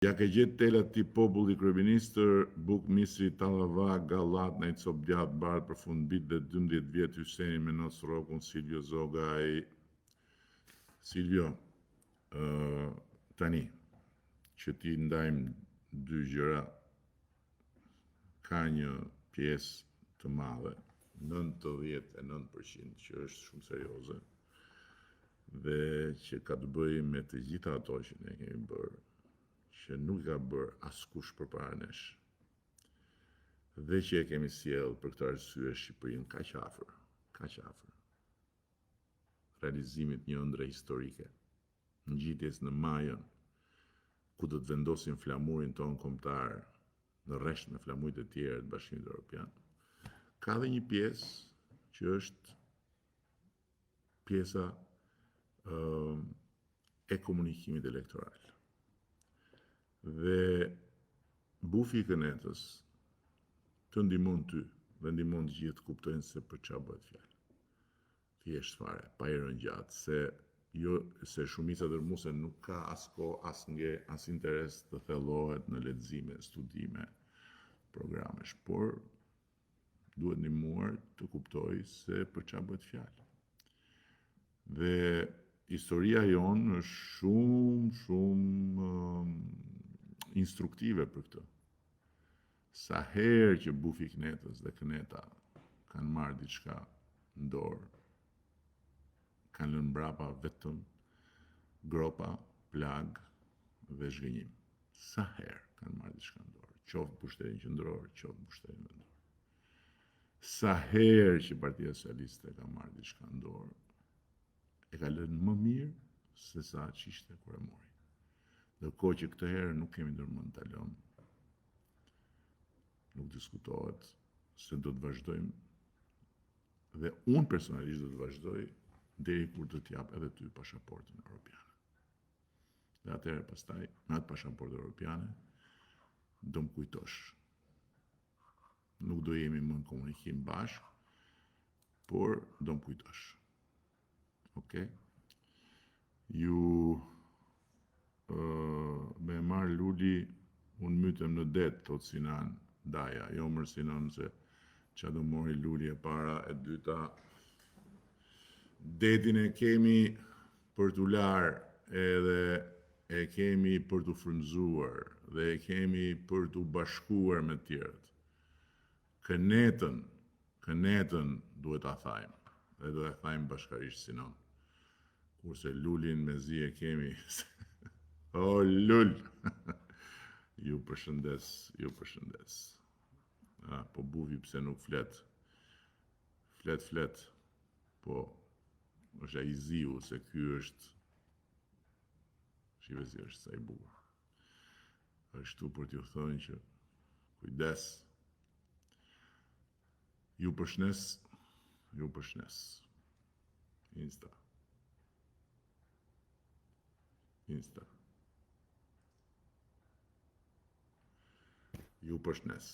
Ja ke gjetë telat ti populli kryeministër, Buk Misri, Tallava, Gallat, Najcop Djath, Bardh, Përfundbit dhe 12 vjet Hyseni Menos Rokun, Silvio Zogaj. Silvio, tani që ti ndajmë dy gjëra, ka një pjesë të madhe, 99% që është shumë serioze dhe që ka të bëjë me të gjitha ato që ne kemi bërë, që nuk ka bërë askush përpara nesh dhe që e kemi sjellë për këtë arsye Shqipërinë kaq afër realizimit një ëndre historike, ngjitjes në majën ku do të vendosin flamurin ton kombëtar në rresht me flamurit e tjerë të Bashkimit Evropian. Ka dhe një pjesë që është pjesa e komunikimit elektoral. Dhe bufi i kënetës të ndihmon ty dhe ndihmon të gjithë kuptojnë se për çfarë bëhet fjalë. Thjesht fare, pa i rënë gjatë, se shumica dërmuese nuk ka as kohë, as nge, as interes të thellohet në lexime, studime, programesh, por duhet ndihmuar të kuptoj se për çfarë bëhet fjalë. Dhe historia jonë është shumë instruktive për këtë. Sa herë që bufi i kënetës dhe këneta kanë marrë diçka në dorë, kanë lënë mbrapa vetëm gropa, plag dhe zhgënjim. Sa herë kanë marrë diçka në dorë, qoftë pushtetin qendror, qoftë pushtetin vendor. Sa herë që Partia Socialiste ka marrë diçka në dorë, e ka lënë më mirë se sa që ishte kur e mori. Ndërkohë që këtë herë nuk kemi ndërmend ta lëmë. Nuk diskutohet se do të vazhdojmë dhe unë personalisht do të vazhdoj deri kur do të jap edhe ty pasaportën evropiane. Dhe atëherë pastaj me atë pasaportë evropiane do më kujtosh. Nuk do jemi më në komunikim bashkë, por do më kujtosh. Okej? Ju me marr luli, unë mytem në det, thot Sinan Daja, jo mërë Sinan se që do mori luli e para, e dyta, detin e kemi për t'u larë edhe e kemi për t'u frymzuar dhe e kemi për t'u bashkuar me tjerët. Kënetën duhet ta thajmë dhe do e thajmë bashkarisht Sinan. Kurse lulin me zi e kemi. O lul! Ju përshëndes. Po bufi pse nuk flet? Flet. Po është ai ziu se ky është. Shive si është sa i bukur. Është tu për t'ju thënë që kujdes. Ju përshëndes. Insta. Ju përshëndes.